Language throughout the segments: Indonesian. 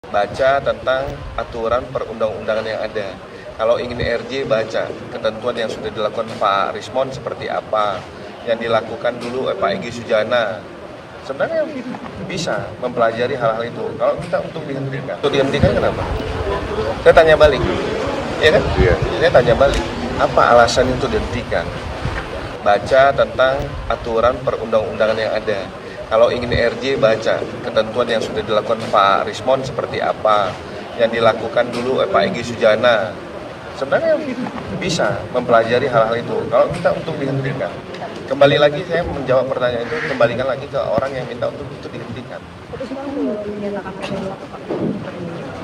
Baca tentang aturan perundang-undangan yang ada. Kalau ingin RJ, baca ketentuan yang sudah dilakukan Pak Rismon seperti apa, yang dilakukan dulu Pak Egy Sujana. Sebenarnya bisa mempelajari hal-hal itu. Kalau kita untuk dihentikan kenapa? Saya tanya balik, ya kan? Iya. Saya tanya balik, apa alasan itu dihentikan? Baca tentang aturan perundang-undangan yang ada. Kalau ingin RJ, baca ketentuan yang sudah dilakukan Pak Rismon seperti apa, yang dilakukan dulu Pak Egy Sujana. Sebenarnya bisa mempelajari hal-hal itu. Kalau kita untuk dihentikan, kembali lagi saya menjawab pertanyaan itu, kembalikan lagi ke orang yang minta untuk itu dihentikan.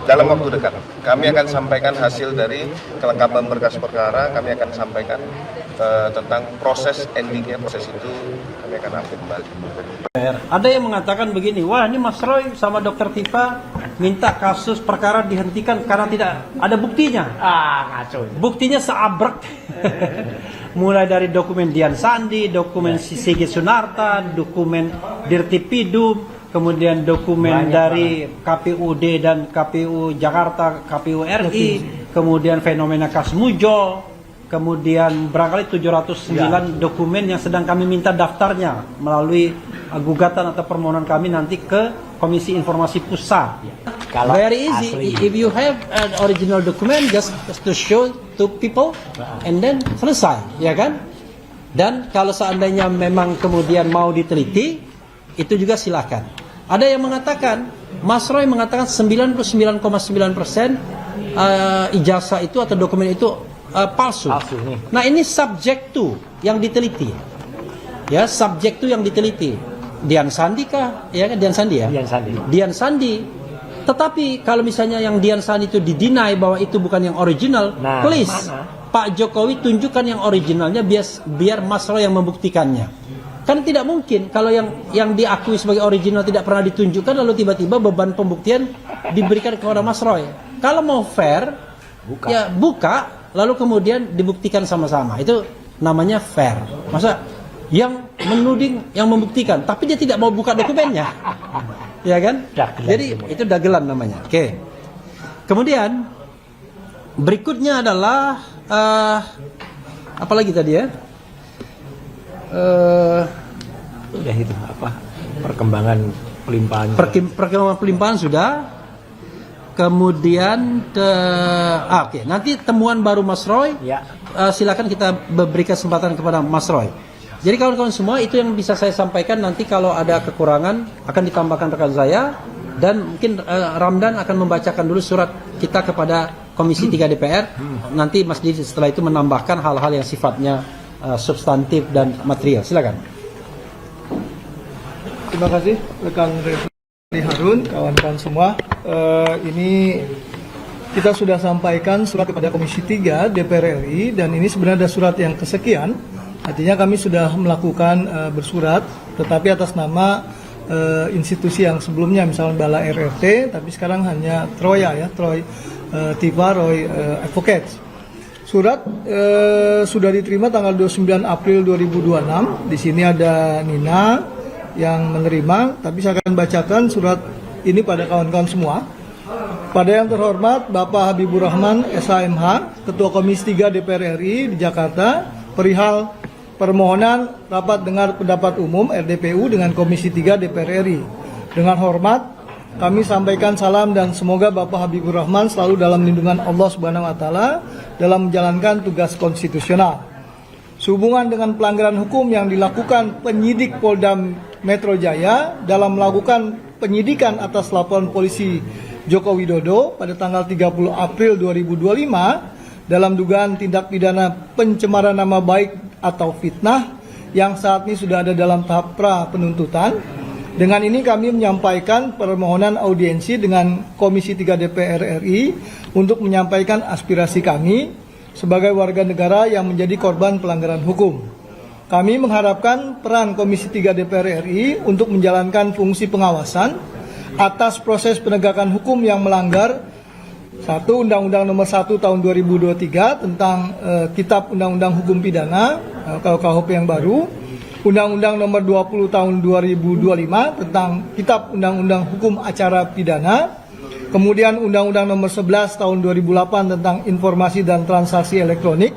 Dalam waktu dekat, kami akan sampaikan hasil dari kelengkapan berkas perkara, kami akan sampaikan tentang proses endingnya, proses itu kami akan update kembali. Ada yang mengatakan begini, wah ini Mas Roy sama Dr. Tifa minta kasus perkara dihentikan karena tidak ada buktinya. Ngaco. Buktinya seabrek. Mulai dari dokumen Dian Sandi, dokumen Sigit Sunarta, dokumen Dirtipidum, kemudian dokumen dari KPUD dan KPU Jakarta, KPU RI, kemudian fenomena Kasmujo, kemudian barangkali 709 dokumen yang sedang kami minta daftarnya melalui gugatan atau permohonan kami nanti ke Komisi Informasi Pusat. Very easy. Asli. If you have an original document, just to show to people, and then selesai, ya kan? Dan kalau seandainya memang kemudian mau diteliti, itu juga silakan. Ada yang mengatakan, Mas Roy mengatakan 99,9% ijazah itu atau dokumen itu palsu. Nah ini subject to yang diteliti, ya subject to yang diteliti. Dian Sandi kah? Ya kan Dian Sandi ya. Dian Sandi. Tetapi kalau misalnya yang Dian Sandi itu didinai bahwa itu bukan yang original, please Pak Jokowi tunjukkan yang originalnya biar Mas Roy yang membuktikannya. Kan tidak mungkin kalau yang diakui sebagai original tidak pernah ditunjukkan lalu tiba-tiba beban pembuktian diberikan kepada Mas Roy. Kalau mau fair, buka lalu kemudian dibuktikan sama-sama. Itu namanya fair. Masa yang menuding yang membuktikan tapi dia tidak mau buka dokumennya. Ya kan? Jadi itu dagelan namanya. Oke. Kemudian berikutnya adalah apa lagi tadi ya? Udah itu apa? Perkembangan pelimpahan. Perkembangan pelimpahan sudah. Kemudian oke. Nanti temuan baru Mas Roy. Ya. Silakan kita beri kesempatan kepada Mas Roy. Jadi kawan-kawan semua itu yang bisa saya sampaikan. Nanti kalau ada kekurangan akan ditambahkan rekan saya dan mungkin Ramdan akan membacakan dulu surat kita kepada Komisi 3 DPR. Nanti Mas Didi setelah itu menambahkan hal-hal yang sifatnya substantif dan material. Silakan. Terima kasih rekan Refli Harun, kawan-kawan semua. Ini kita sudah sampaikan surat kepada Komisi 3 DPR RI dan ini sebenarnya ada surat yang kesekian. Artinya kami sudah melakukan bersurat, tetapi atas nama institusi yang sebelumnya, misalnya Bala RRT, tapi sekarang hanya Troya ya, Troy Tifa Roy Advocates. Surat sudah diterima tanggal 29 April 2026. Di sini ada Nina yang menerima, tapi saya akan bacakan surat ini pada kawan-kawan semua. Pada yang terhormat Bapak Habibur Rahman SHMH, Ketua Komisi 3 DPR RI di Jakarta, perihal permohonan rapat dengar pendapat umum RDPU dengan Komisi 3 DPR RI. Dengan hormat, kami sampaikan salam dan semoga Bapak Habibur Rahman selalu dalam lindungan Allah Subhanahu wa taala dalam menjalankan tugas konstitusional. Sehubungan dengan pelanggaran hukum yang dilakukan penyidik Polda Metro Jaya dalam melakukan penyidikan atas laporan polisi Joko Widodo pada tanggal 30 April 2025 dalam dugaan tindak pidana pencemaran nama baik atau fitnah yang saat ini sudah ada dalam tahap pra penuntutan. Dengan ini kami menyampaikan permohonan audiensi dengan Komisi 3 DPR RI untuk menyampaikan aspirasi kami sebagai warga negara yang menjadi korban pelanggaran hukum. Kami mengharapkan peran Komisi 3 DPR RI untuk menjalankan fungsi pengawasan atas proses penegakan hukum yang melanggar 1. Undang-Undang Nomor 1 Tahun 2023 tentang Kitab Undang-Undang Hukum Pidana KUHP yang baru, Undang-Undang Nomor 20 Tahun 2025 tentang Kitab Undang-Undang Hukum Acara Pidana, Kemudian Undang-Undang Nomor 11 Tahun 2008 tentang Informasi dan Transaksi Elektronik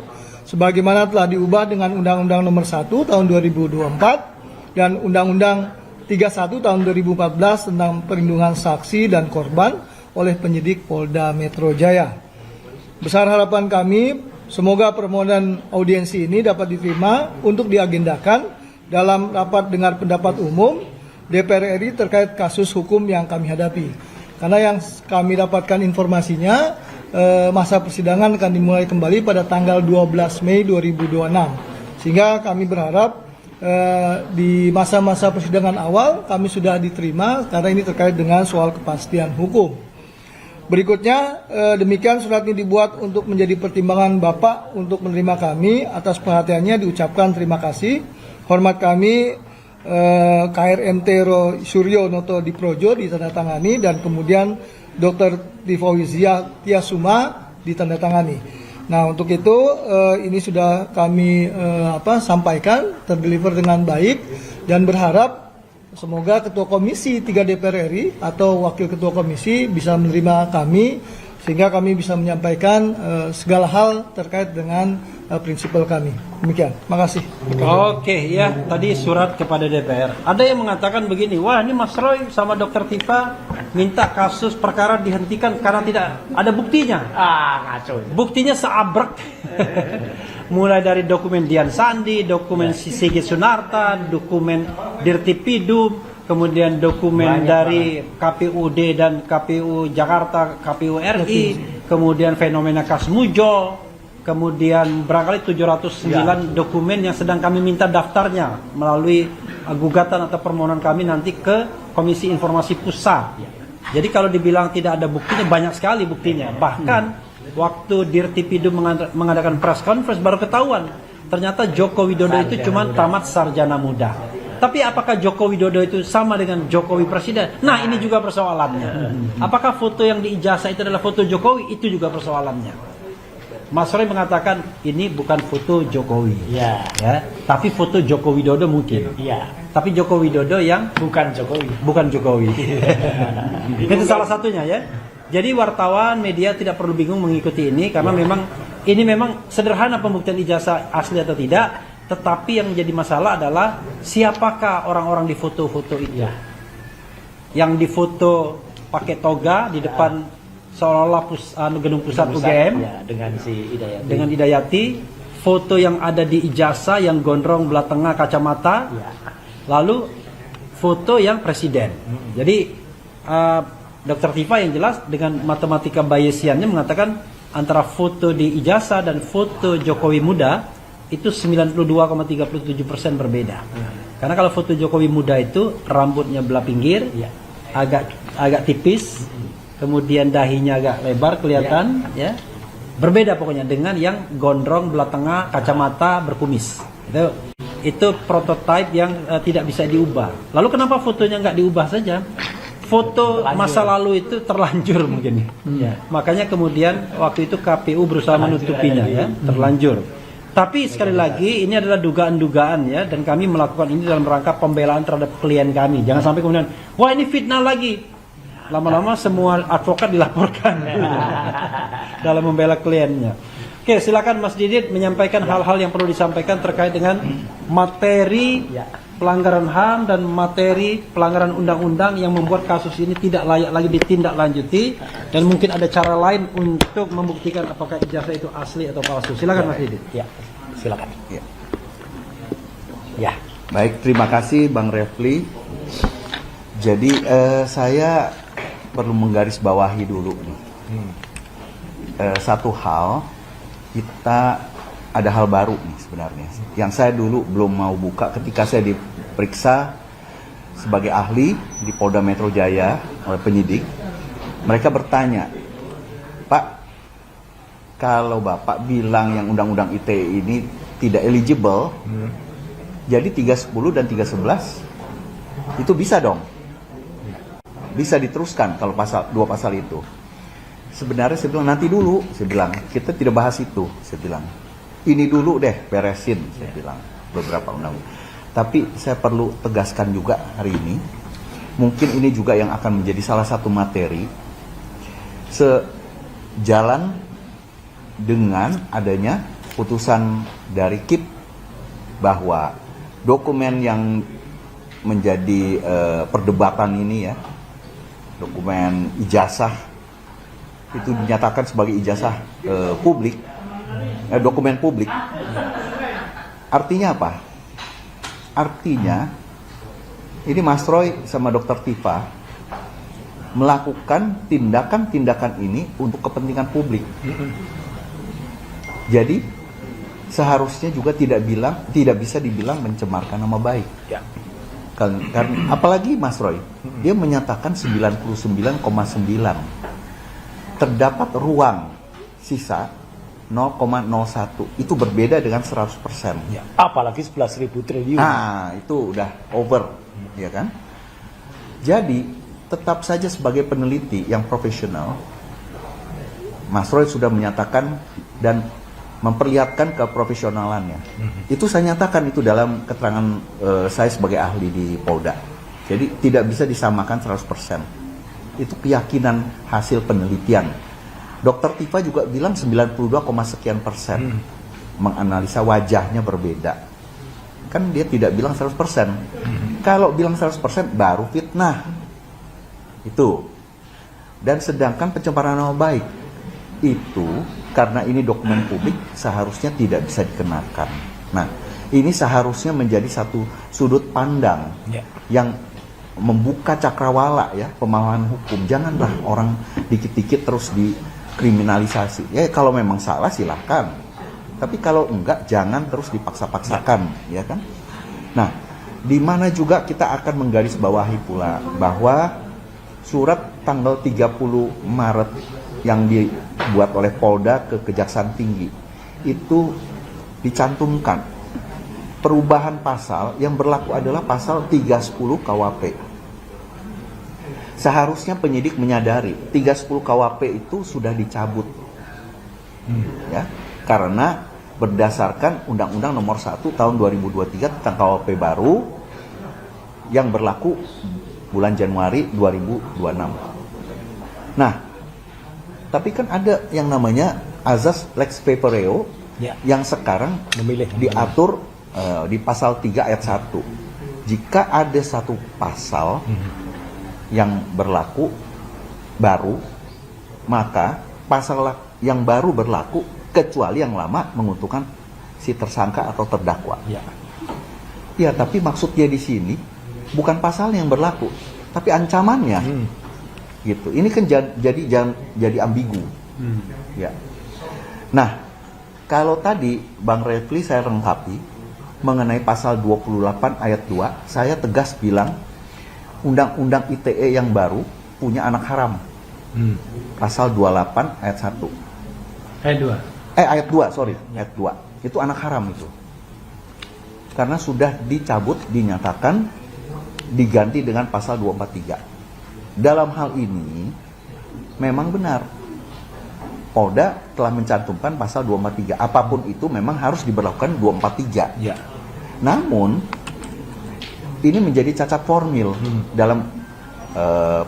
sebagaimana telah diubah dengan Undang-Undang Nomor 1 Tahun 2024 dan Undang-Undang 31 Tahun 2014 tentang perlindungan saksi dan korban oleh penyidik Polda Metro Jaya. Besar harapan kami semoga permohonan audiensi ini dapat diterima untuk diagendakan dalam rapat dengar pendapat umum DPR RI terkait kasus hukum yang kami hadapi. Karena yang kami dapatkan informasinya, masa persidangan akan dimulai kembali pada tanggal 12 Mei 2026. Sehingga kami berharap di masa-masa persidangan awal kami sudah diterima karena ini terkait dengan soal kepastian hukum. Berikutnya, demikian surat ini dibuat untuk menjadi pertimbangan Bapak untuk menerima kami. Atas perhatiannya diucapkan terima kasih. Hormat kami KRMT Suryo Noto Diprojo ditandatangani dan kemudian Dr. Tifawizia Tiasuma ditandatangani. Nah, untuk itu ini sudah kami sampaikan, terdeliver dengan baik dan berharap semoga Ketua Komisi 3 DPR RI atau Wakil Ketua Komisi bisa menerima kami sehingga kami bisa menyampaikan segala hal terkait dengan prinsipal kami. Demikian. Makasih. Oke, ya, tadi surat kepada DPR. Ada yang mengatakan begini, wah ini Mas Roy sama Dr. Tifa minta kasus perkara dihentikan karena tidak ada buktinya. Ngaco. Buktinya seabrek. Mulai dari dokumen Dian Sandi, dokumen Sigit Sunarta, dokumen Dirtipidum, kemudian dokumen dari KPUD dan KPU Jakarta, KPU RI, kemudian fenomena Kasmujo, kemudian barangkali 709 dokumen yang sedang kami minta daftarnya melalui gugatan atau permohonan kami nanti ke Komisi Informasi Pusat. Jadi kalau dibilang tidak ada buktinya, banyak sekali buktinya. Bahkan waktu Dirtipidum mengadakan press conference baru ketahuan ternyata Joko Widodo itu cuma tamat sarjana muda. Tapi apakah Joko Widodo itu sama dengan Jokowi Presiden? Nah, ini juga persoalannya. Apakah foto yang di ijazah itu adalah foto Jokowi? Itu juga persoalannya. Mas Roy mengatakan ini bukan foto Jokowi, ya, tapi foto Joko Widodo mungkin. Iya. Tapi Joko Widodo yang Bukan Jokowi. bukan Jokowi. Itu salah satunya ya. Jadi wartawan media tidak perlu bingung mengikuti ini karena ini memang sederhana pembuktian ijazah asli atau tidak. Tetapi yang menjadi masalah adalah siapakah orang-orang di foto-foto itu. Yang difoto pakai toga di depan seolah-olah gedung pusat UGM ya, dengan si Hidayati. Dengan Hidayati, foto yang ada di ijazah yang gondrong belah tengah kacamata, Ya. lalu foto yang presiden. Jadi Dr. Tifa yang jelas dengan matematika Bayesiannya mengatakan antara foto di ijazah dan foto Jokowi muda itu 92,37% berbeda. Karena kalau foto Jokowi muda itu rambutnya belah pinggir, agak tipis, kemudian dahinya agak lebar kelihatan, ya. Berbeda pokoknya dengan yang gondrong belah tengah kacamata berkumis. Itu prototipe yang tidak bisa diubah. Lalu kenapa fotonya nggak diubah saja? Foto masa lalu itu terlanjur mungkin. Makanya kemudian waktu itu KPU berusaha menutupinya, ya, terlanjur. Tapi sekali lagi ini adalah dugaan-dugaan ya, dan kami melakukan ini dalam rangka pembelaan terhadap klien kami. Jangan sampai kemudian, wah ini fitnah lagi. Lama-lama semua advokat dilaporkan dalam membela kliennya. Oke, silakan Mas Didit menyampaikan hal-hal yang perlu disampaikan terkait dengan materi pelanggaran HAM dan materi pelanggaran undang-undang yang membuat kasus ini tidak layak lagi ditindaklanjuti, dan mungkin ada cara lain untuk membuktikan apakah ijazah itu asli atau palsu. Silakan Mas Didit. Ya, silakan. Ya. Baik, terima kasih Bang Refli. Jadi saya perlu menggarisbawahi dulu nih. Satu hal, kita ada hal baru nih sebenarnya yang saya dulu belum mau buka ketika saya diperiksa sebagai ahli di Polda Metro Jaya oleh penyidik. Mereka bertanya, Pak, kalau Bapak bilang yang Undang-Undang ITE ini tidak eligible, jadi 310 dan 311 itu bisa dong, bisa diteruskan kalau dua pasal itu. Sebenarnya saya bilang nanti dulu, saya bilang kita tidak bahas itu, saya bilang ini dulu deh beresin, saya bilang beberapa undang-undang. Tapi saya perlu tegaskan juga hari ini, mungkin ini juga yang akan menjadi salah satu materi sejalan dengan adanya putusan dari KIP bahwa dokumen yang menjadi perdebatan ini ya, dokumen ijazah itu dinyatakan sebagai ijazah publik, dokumen publik. Artinya apa? Artinya ini Mas Roy sama Dr. Tifa melakukan tindakan-tindakan ini untuk kepentingan publik. Jadi seharusnya juga tidak bisa dibilang mencemarkan nama baik. Ya. Karena apalagi Mas Roy, dia menyatakan 99,9. Terdapat ruang sisa 0,01. Itu berbeda dengan 100%. Ya. Apalagi 11.000 triliun. Nah, itu udah over, ya kan? Jadi, tetap saja sebagai peneliti yang profesional, Mas Roy sudah menyatakan dan memperlihatkan keprofesionalannya. Itu saya nyatakan itu dalam keterangan saya sebagai ahli di Polda. Jadi tidak bisa disamakan 100%. Itu keyakinan hasil penelitian. Dr. Tifa juga bilang 92, sekian% menganalisa wajahnya berbeda. Kan dia tidak bilang 100%. Kalau bilang 100% baru fitnah. Itu. Dan sedangkan pencemaran nama baik itu karena ini dokumen publik seharusnya tidak bisa dikenakan. Nah, ini seharusnya menjadi satu sudut pandang yang membuka cakrawala ya pemahaman hukum. Janganlah orang dikit-dikit terus dikriminalisasi. Ya kalau memang salah silahkan. Tapi kalau enggak jangan terus dipaksa-paksakan, ya kan? Nah, di mana juga kita akan menggarisbawahi pula bahwa surat tanggal 30 Maret yang dibuat oleh Polda ke Kejaksaan Tinggi itu dicantumkan perubahan pasal yang berlaku adalah pasal 310 KUHP. Seharusnya penyidik menyadari 310 KUHP itu sudah dicabut. Ya, karena berdasarkan Undang-Undang Nomor 1 Tahun 2023 tentang KUHP baru yang berlaku bulan Januari 2026. Nah, tapi kan ada yang namanya azas lex spepareo yang sekarang diatur di pasal 3 ayat 1. Jika ada satu pasal yang berlaku baru, maka pasal yang baru berlaku kecuali yang lama menguntungkan si tersangka atau terdakwa. Ya, tapi maksudnya di sini bukan pasal yang berlaku, tapi ancamannya. Gitu. Ini kan jadi ambigu. Ya. Nah, kalau tadi Bang Refli saya lengkapi mengenai pasal 28 ayat 2, saya tegas bilang Undang-Undang ITE yang baru punya anak haram. Pasal 28 ayat 1. Ayat 2, sorry. Ayat 2. Itu anak haram itu. Karena sudah dicabut, dinyatakan diganti dengan pasal 243. Dalam hal ini memang benar Polda telah mencantumkan pasal 243. Apapun itu memang harus diberlakukan 243. Namun ini menjadi cacat formil dalam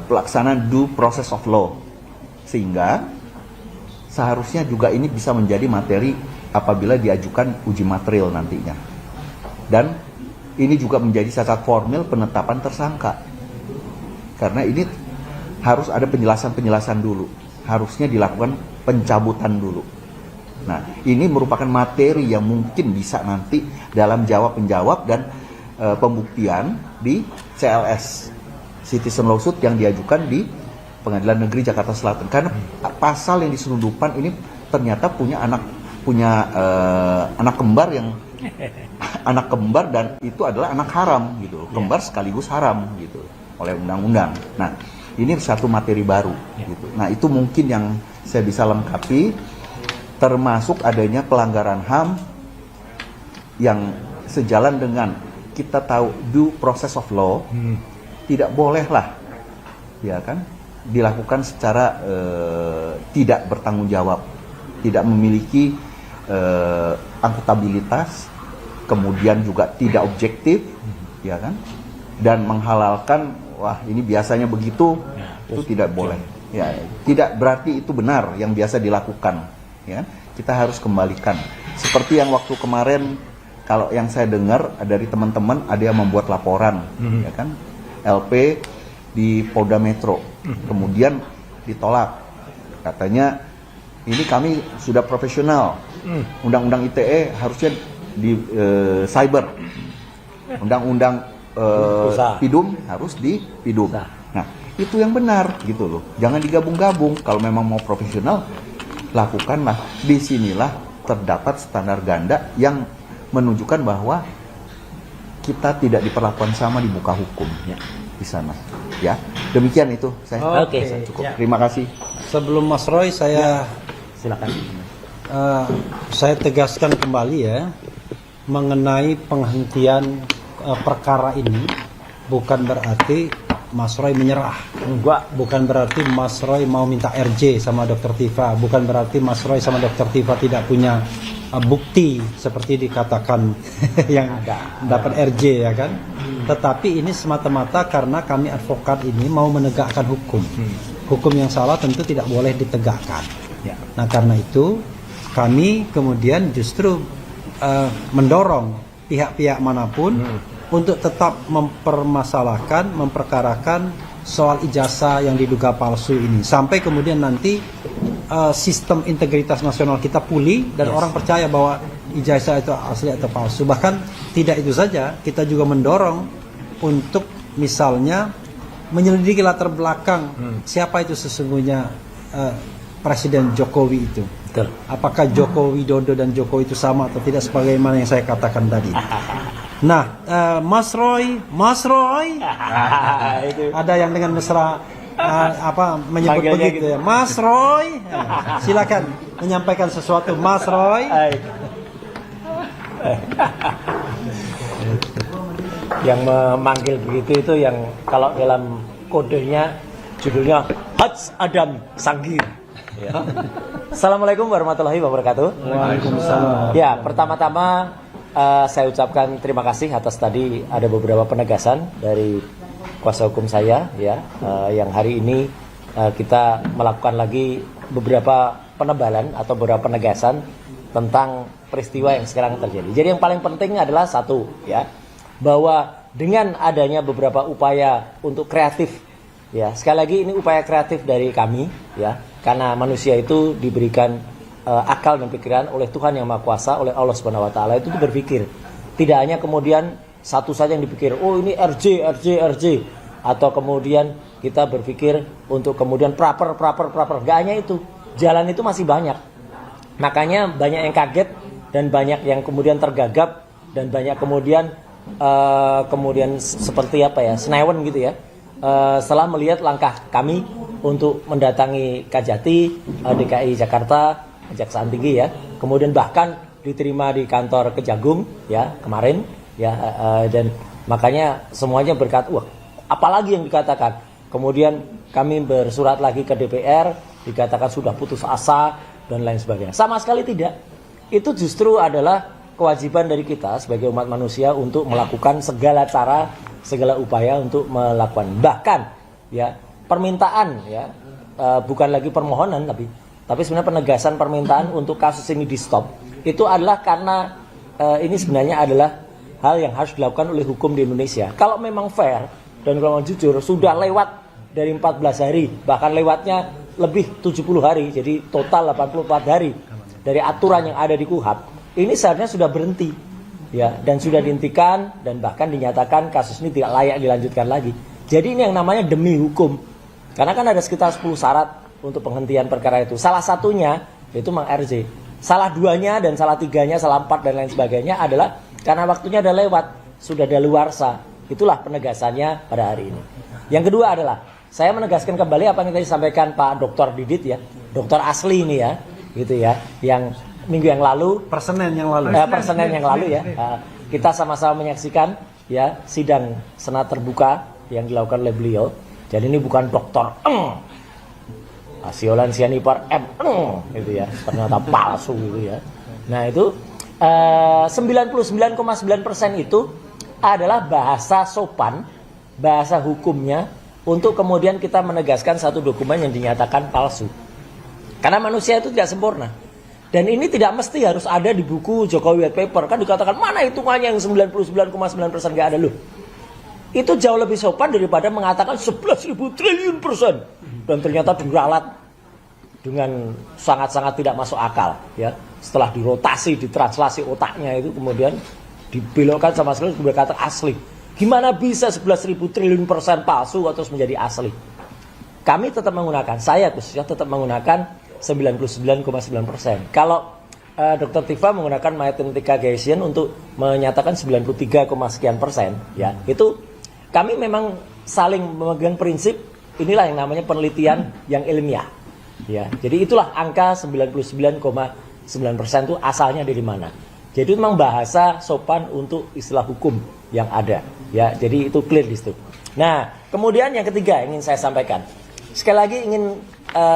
pelaksanaan due process of law, sehingga seharusnya juga ini bisa menjadi materi apabila diajukan uji material nantinya. Dan ini juga menjadi cacat formil penetapan tersangka. Karena ini harus ada penjelasan-penjelasan dulu. Harusnya dilakukan pencabutan dulu. Nah, ini merupakan materi yang mungkin bisa nanti dalam jawab-penjawab dan pembuktian di CLS, Citizen Lawsuit yang diajukan di Pengadilan Negeri Jakarta Selatan. Karena pasal yang diselundupkan ini ternyata punya anak kembar yang anak kembar, dan itu adalah anak haram gitu. Kembar sekaligus haram gitu oleh undang-undang. Nah, ini satu materi baru gitu. Nah, itu mungkin yang saya bisa lengkapi, termasuk adanya pelanggaran HAM yang sejalan dengan kita tahu due process of law, tidak bolehlah ya kan dilakukan secara tidak bertanggung jawab, tidak memiliki akuntabilitas, kemudian juga tidak objektif, ya kan, dan menghalalkan, wah ini biasanya begitu, itu tidak boleh. Ya, tidak berarti itu benar yang biasa dilakukan. Ya, kita harus kembalikan. Seperti yang waktu kemarin, kalau yang saya dengar dari teman-teman ada yang membuat laporan, ya kan, LP di Polda Metro, kemudian ditolak. Katanya ini kami sudah profesional. Undang-undang ITE harusnya di cyber. Undang-undang PIDUM harus di PIDUM. Nah, itu yang benar gitu loh. Jangan digabung-gabung. Kalau memang mau profesional, lakukanlah. Disinilah terdapat standar ganda yang menunjukkan bahwa kita tidak diperlakukan sama di muka hukum di sana. Ya, demikian itu saya. Oke. Cukup. Terima kasih. Sebelum Mas Roy saya Silakan. saya tegaskan kembali ya mengenai penghentian perkara ini, bukan berarti Mas Roy menyerah. Enggak. Bukan berarti Mas Roy mau minta RJ sama Dr. Tifa. Bukan berarti Mas Roy sama Dr. Tifa tidak punya bukti seperti dikatakan yang dapat RJ ya kan. Tetapi ini semata-mata karena kami advokat ini mau menegakkan hukum. Hukum yang salah tentu tidak boleh ditegakkan. Nah karena itu kami kemudian justru mendorong pihak-pihak manapun untuk tetap mempermasalahkan, memperkarakan soal ijazah yang diduga palsu ini sampai kemudian nanti sistem integritas nasional kita pulih dan orang percaya bahwa ijazah itu asli atau palsu. Bahkan tidak itu saja, kita juga mendorong untuk misalnya menyelidiki latar belakang siapa itu sesungguhnya Presiden Jokowi itu. Betul. Apakah Joko Widodo dan Jokowi itu sama atau tidak sebagaimana yang saya katakan tadi. Nah, Mas Roy, ada yang dengan mesra menyebut Panggilnya begitu ya. Mas Roy, silakan menyampaikan sesuatu, Mas Roy. Yang memanggil begitu itu yang kalau dalam kodenya judulnya Haj Adam Sanggir. Ya. Assalamualaikum warahmatullahi wabarakatuh. Waalaikumsalam. Ya, pertama-tama saya ucapkan terima kasih atas tadi ada beberapa penegasan dari kuasa hukum saya ya, yang hari ini kita melakukan lagi beberapa penebalan atau beberapa penegasan tentang peristiwa yang sekarang terjadi. Jadi yang paling penting adalah satu ya, bahwa dengan adanya beberapa upaya untuk kreatif ya, sekali lagi ini upaya kreatif dari kami ya, karena manusia itu diberikan akal dan pikiran oleh Tuhan yang Maha Kuasa, oleh Allah Subhanahu wa taala itu berpikir. Tidak hanya kemudian satu saja yang dipikir, oh ini RJ atau kemudian kita berpikir untuk kemudian praper. Gak hanya itu. Jalan itu masih banyak. Makanya banyak yang kaget dan banyak yang kemudian tergagap dan banyak kemudian seperti apa ya, senewen gitu ya. Setelah melihat langkah kami untuk mendatangi Kajati, DKI Jakarta, Kejaksaan Tinggi ya, kemudian bahkan diterima di kantor Kejagung ya kemarin ya, dan makanya semuanya berkata, wah apalagi yang dikatakan. Kemudian kami bersurat lagi ke DPR, dikatakan sudah putus asa dan lain sebagainya. Sama sekali tidak. Itu justru adalah kewajiban dari kita sebagai umat manusia untuk melakukan segala cara, segala upaya untuk melakukan. Bahkan ya permintaan ya, bukan lagi permohonan tapi sebenarnya penegasan permintaan untuk kasus ini di stop itu adalah karena ini sebenarnya adalah hal yang harus dilakukan oleh hukum di Indonesia. Kalau memang fair dan kalau jujur sudah lewat dari 14 hari, bahkan lewatnya lebih 70 hari, jadi total 84 hari dari aturan yang ada di KUHP, ini seharusnya sudah berhenti ya, dan sudah dihentikan dan bahkan dinyatakan kasus ini tidak layak dilanjutkan lagi. Jadi ini yang namanya demi hukum. Karena kan ada sekitar 10 syarat untuk penghentian perkara itu. Salah satunya yaitu Mang RJ. Salah duanya dan salah tiganya, salah 4 dan lain sebagainya adalah karena waktunya ada lewat, sudah daluarsa. Itulah penegasannya pada hari ini. Yang kedua adalah saya menegaskan kembali apa yang tadi disampaikan Pak Dr. Didit ya, dokter asli ini ya, gitu ya, yang minggu yang lalu, Persenen yang lalu ya, kita sama-sama menyaksikan ya sidang senat terbuka yang dilakukan oleh beliau. Jadi ini bukan dokter Asiolan Sianipar gitu ya, ternyata palsu gitu ya. Nah itu 99,9% itu adalah bahasa sopan, bahasa hukumnya untuk kemudian kita menegaskan satu dokumen yang dinyatakan palsu. Karena manusia itu tidak sempurna. Dan ini tidak mesti harus ada di buku Jokowi White Paper. Kan dikatakan mana hitungannya yang 99,9% nggak ada loh. Itu jauh lebih sopan daripada mengatakan 11.000 triliun persen. Dan ternyata diralat dengan sangat-sangat tidak masuk akal. Ya. Setelah dirotasi, ditranslasi otaknya itu kemudian dibelokkan sama sekali berkata asli. Gimana bisa 11.000 triliun persen palsu atau menjadi asli? Kami tetap menggunakan, saya khususnya tetap menggunakan 99,9%. Kalau Dr. Tifa menggunakan Mathematica Gaussian untuk menyatakan 93, sekian persen, ya itu kami memang saling memegang prinsip inilah yang namanya penelitian yang ilmiah, ya. Jadi itulah angka 99,9% itu asalnya dari mana. Jadi itu memang bahasa sopan untuk istilah hukum yang ada, ya. Jadi itu clear di situ. Nah, kemudian yang ketiga ingin saya sampaikan. Sekali lagi ingin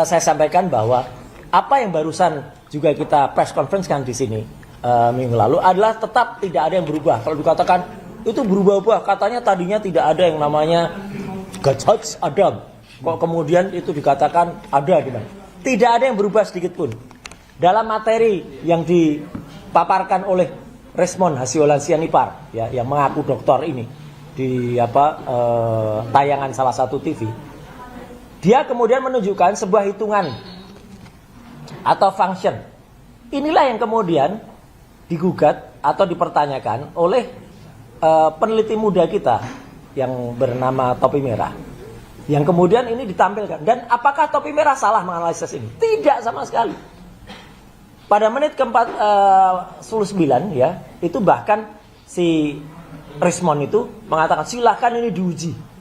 saya sampaikan bahwa apa yang barusan juga kita press conference kan di sini minggu lalu adalah tetap tidak ada yang berubah. Kalau dikatakan itu berubah-ubah, katanya tadinya tidak ada yang namanya Gajah Adam. Kok kemudian itu dikatakan ada gimana? Tidak ada yang berubah sedikit pun. Dalam materi yang dipaparkan oleh Resmond Hasiolan Sianipar, ya, yang mengaku doktor ini di tayangan salah satu TV. Dia kemudian menunjukkan sebuah hitungan atau function. Inilah yang kemudian digugat atau dipertanyakan oleh peneliti muda kita yang bernama Topi Merah. Yang kemudian ini ditampilkan. Dan apakah Topi Merah salah menganalisis ini? Tidak sama sekali. Pada menit ke-49 ya, itu bahkan si Resmond itu mengatakan silahkan ini diuji.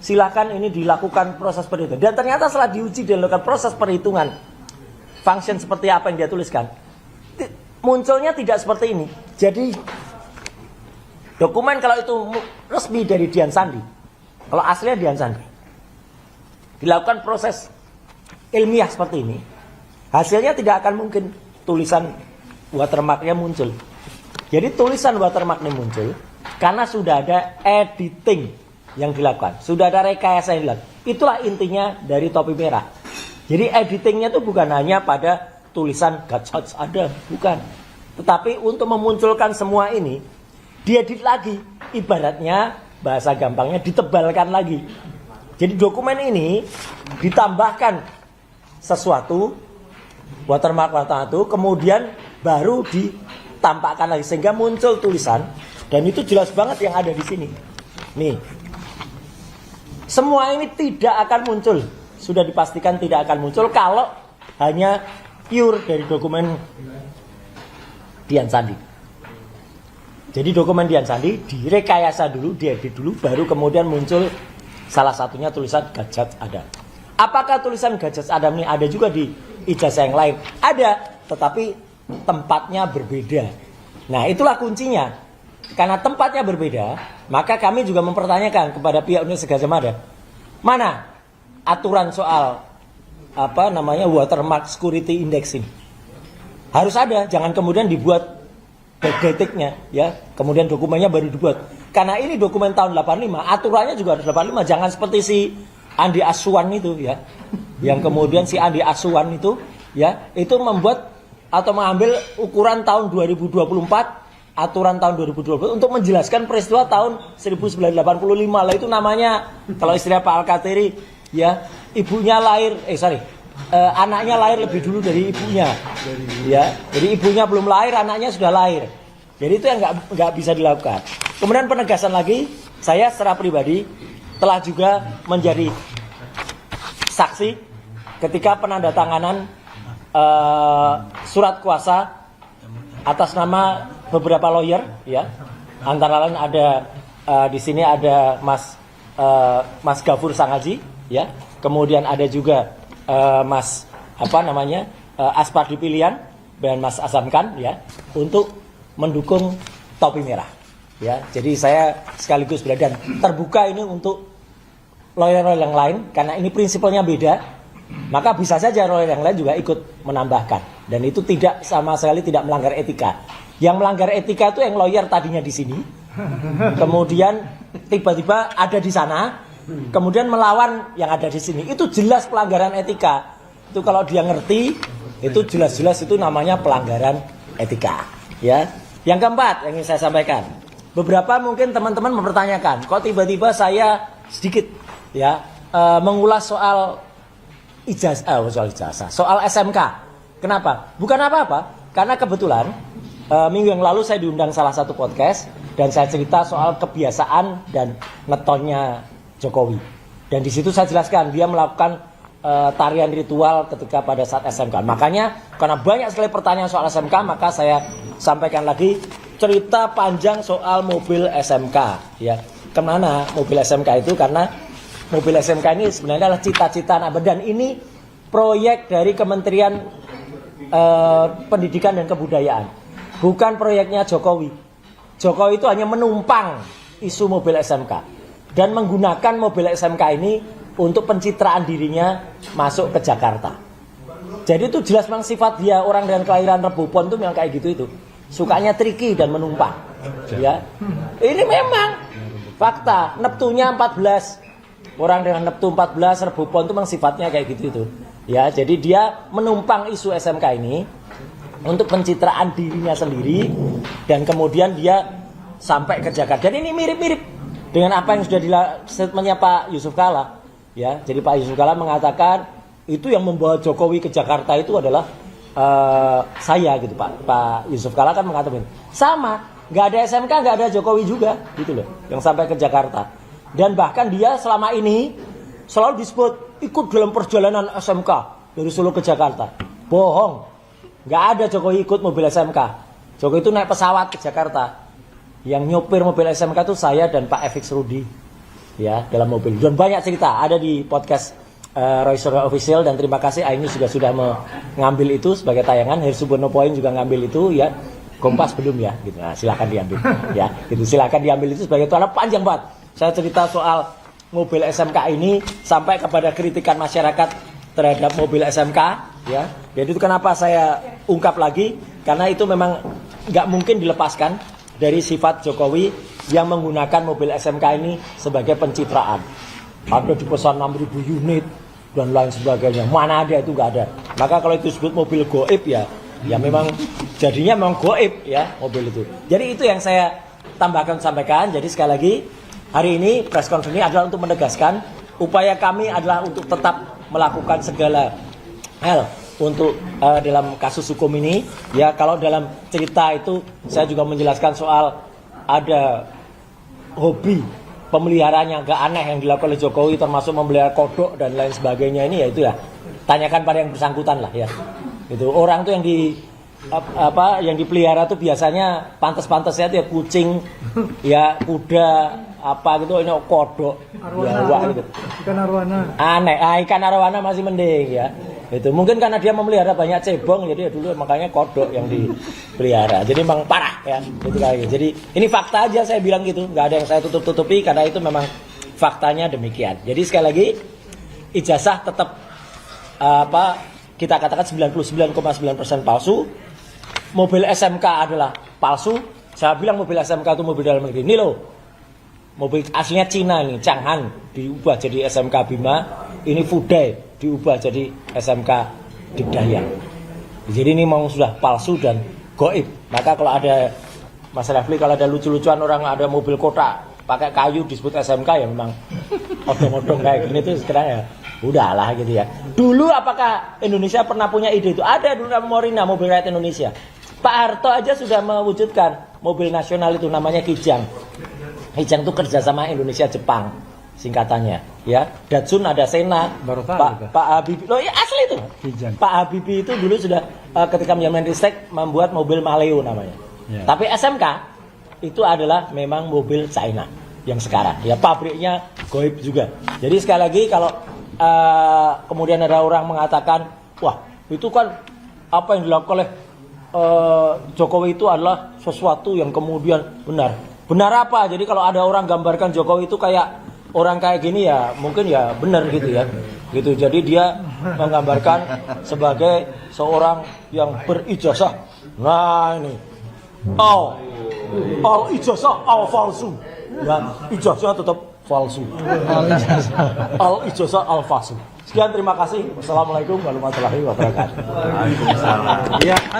Silakan ini dilakukan proses perhitungan. Dan ternyata setelah diuji dan dilakukan proses perhitungan function seperti apa yang dia tuliskan, munculnya tidak seperti ini. Jadi dokumen kalau itu resmi dari Dian Sandi, kalau aslinya Dian Sandi, dilakukan proses ilmiah seperti ini, hasilnya tidak akan mungkin tulisan watermarknya muncul. Jadi tulisan watermarknya muncul karena sudah ada editing yang dilakukan, sudah ada rekayasa yang dilakukan. Itulah intinya dari Topi Merah. Jadi editingnya itu bukan hanya pada tulisan Gajah ada, bukan. Tetapi untuk memunculkan semua ini, diedit lagi. Ibaratnya, bahasa gampangnya ditebalkan lagi. Jadi dokumen ini ditambahkan sesuatu, watermark itu, kemudian baru ditampakkan lagi. Sehingga muncul tulisan, dan itu jelas banget yang ada di sini. Nih. Semua ini tidak akan muncul. Sudah dipastikan tidak akan muncul kalau hanya pure dari dokumen Dian Sandi. Jadi dokumen Dian Sandi direkayasa dulu, diedit dulu, baru kemudian muncul salah satunya tulisan Gajah Adam. Apakah tulisan Gajah Adam ini ada juga di ijazah yang lain? Ada, tetapi tempatnya berbeda. Nah, itulah kuncinya. Karena tempatnya berbeda, maka kami juga mempertanyakan kepada pihak Universitas Gadjah Mada, mana aturan soal watermark security index ini? Harus ada, jangan kemudian dibuat backdatingnya, ya. Kemudian dokumennya baru dibuat. Karena ini dokumen tahun 85, aturannya juga harus 85, jangan seperti si Andi Asuan itu, ya. Yang kemudian si Andi Asuan itu, ya, itu membuat atau mengambil ukuran tahun 2024. Aturan tahun 2020 untuk menjelaskan peristiwa tahun 1985 lah, itu namanya kalau istilah Pak Al-Katiri, ya, anaknya lahir lebih dulu dari ibunya, ya. Jadi ibunya belum lahir, anaknya sudah lahir. Jadi itu yang nggak bisa dilakukan. Kemudian penegasan lagi, saya secara pribadi telah juga menjadi saksi ketika penandatanganan surat kuasa atas nama beberapa lawyer, ya. Antara lain ada di sini ada Mas Gafur Sangaji, ya. Kemudian ada juga Mas Aspardi Pilihan dan Mas Azamkan, ya, untuk mendukung Topi Merah, ya. Jadi saya sekaligus dan terbuka ini untuk lawyer-lawyer yang lain karena ini prinsipnya beda, maka bisa saja lawyer yang lain juga ikut menambahkan, dan itu tidak sama sekali tidak melanggar etika. Yang melanggar etika itu yang lawyer tadinya di sini, kemudian tiba-tiba ada di sana, kemudian melawan yang ada di sini. Itu jelas pelanggaran etika. Itu kalau dia ngerti, itu jelas-jelas itu namanya pelanggaran etika. Ya. Yang keempat yang ingin saya sampaikan, beberapa mungkin teman-teman mempertanyakan, kok tiba-tiba saya sedikit ya mengulas soal ijazah, soal SMK. Kenapa? Bukan apa-apa, karena kebetulan minggu yang lalu saya diundang salah satu podcast dan saya cerita soal kebiasaan dan ngetonnya Jokowi. Dan di situ saya jelaskan dia melakukan tarian ritual ketika pada saat SMK. Makanya karena banyak sekali pertanyaan soal SMK, maka saya sampaikan lagi cerita panjang soal mobil SMK. Ya, kemana mobil SMK itu? Karena mobil SMK ini sebenarnya adalah cita-cita anak bangsa, dan ini proyek dari Kementerian Pendidikan dan Kebudayaan, bukan proyeknya Jokowi. Jokowi itu hanya menumpang isu mobil SMK dan menggunakan mobil SMK ini untuk pencitraan dirinya masuk ke Jakarta. Jadi itu jelas memang sifat dia, orang dengan kelahiran Rebo Pon itu memang kayak gitu itu. Sukanya tricky dan menumpang. Ya. Ini memang fakta. Neptunya 14. Orang dengan Neptu 14, Rebo Pon itu memang sifatnya kayak gitu itu. Ya, jadi dia menumpang isu SMK ini untuk pencitraan dirinya sendiri dan kemudian dia sampai ke Jakarta. Jadi ini mirip-mirip dengan apa yang sudah statementnya Pak Yusuf Kalla. Ya, jadi Pak Yusuf Kalla mengatakan itu yang membawa Jokowi ke Jakarta itu adalah saya gitu Pak Yusuf Kalla kan mengatakan sama, nggak ada SMK nggak ada Jokowi juga gitu loh yang sampai ke Jakarta. Dan bahkan dia selama ini selalu disebut ikut dalam perjalanan SMK dari Solo ke Jakarta. Bohong, nggak ada Jokowi ikut mobil SMK. Jokowi itu naik pesawat ke Jakarta. Yang nyopir mobil SMK itu saya dan Pak FX Rudi. Ya, dalam mobil. Dan banyak cerita ada di podcast Roy Suryo Official, dan terima kasih Aini juga sudah mengambil itu sebagai tayangan. Hersu Bonopoin juga ngambil itu ya. Kompas belum ya gitu. Nah, silakan diambil ya. Gitu silakan diambil itu sebagai tuan, panjang banget. Saya cerita soal mobil SMK ini sampai kepada kritikan masyarakat terhadap mobil SMK ya. Jadi itu kenapa saya ungkap lagi, karena itu memang nggak mungkin dilepaskan dari sifat Jokowi yang menggunakan mobil SMK ini sebagai pencitraan. Ada dipesan 6.000 unit dan lain sebagainya. Mana ada, itu nggak ada. Maka kalau itu disebut mobil goib ya memang jadinya memang goib ya mobil itu. Jadi itu yang saya sampaikan. Jadi sekali lagi hari ini press conference ini adalah untuk menegaskan upaya kami adalah untuk tetap melakukan segala hal untuk dalam kasus hukum ini ya. Kalau dalam cerita itu saya juga menjelaskan soal ada hobi pemeliharaan yang agak aneh yang dilakukan oleh Jokowi, termasuk memelihara kodok dan lain sebagainya. Ini ya itu ya tanyakan pada yang bersangkutan lah ya. Itu orang tuh yang yang dipelihara tuh biasanya pantas-pantasnya tuh ya kucing ya, kuda apa gitu, ini kodok arwana, gitu. Ikan arwana. Aneh, ikan arwana masih mending ya. Itu mungkin karena dia memelihara banyak cebong, jadi ya dulu makanya kodok yang dipelihara. Jadi memang parah ya. Gitu kayak. Jadi ini fakta aja saya bilang gitu, nggak ada yang saya tutup-tutupi karena itu memang faktanya demikian. Jadi sekali lagi ijazah tetap kita katakan 99,9% palsu. Mobil SMK adalah palsu. Saya bilang mobil SMK itu mobil dalam negeri. Ini loh, mobil aslinya Cina ini, Chang'an diubah jadi SMK Bima. Ini Fudai diubah jadi SMK Digdaya. Jadi ini memang sudah palsu dan goib. Maka kalau ada Mas Refli, kalau ada lucu-lucuan orang ada mobil kotak pakai kayu disebut SMK ya memang odong-odong kayak gini tuh sekarang ya udahlah gitu ya. Dulu apakah Indonesia pernah punya ide itu? Ada dulu namanya Morina, mobil rakyat Indonesia. Pak Harto aja sudah mewujudkan mobil nasional itu namanya Kijang. Kijang itu kerjasama Indonesia Jepang singkatannya ya. Datsun ada Sena. Pak Habibie, loh ya asli itu. Kijang. Pak Habibie itu dulu sudah ketika menjaman Ristek membuat mobil Maleo namanya. Ya. Tapi SMK itu adalah memang mobil China yang sekarang ya, pabriknya goib juga. Jadi sekali lagi kalau kemudian ada orang mengatakan wah itu kan apa yang dilakukan oleh Jokowi itu adalah sesuatu yang kemudian benar apa? Jadi kalau ada orang gambarkan Jokowi itu kayak orang kayak gini ya mungkin ya benar gitu ya gitu. Jadi dia menggambarkan sebagai seorang yang berijazah. Nah ini all ijazah all palsu ya, ijazah tetap palsu. Al ijazah al palsu. Sekian, terima kasih. Wassalamualaikum warahmatullahi wabarakatuh. Waalaikumsalam. Ya.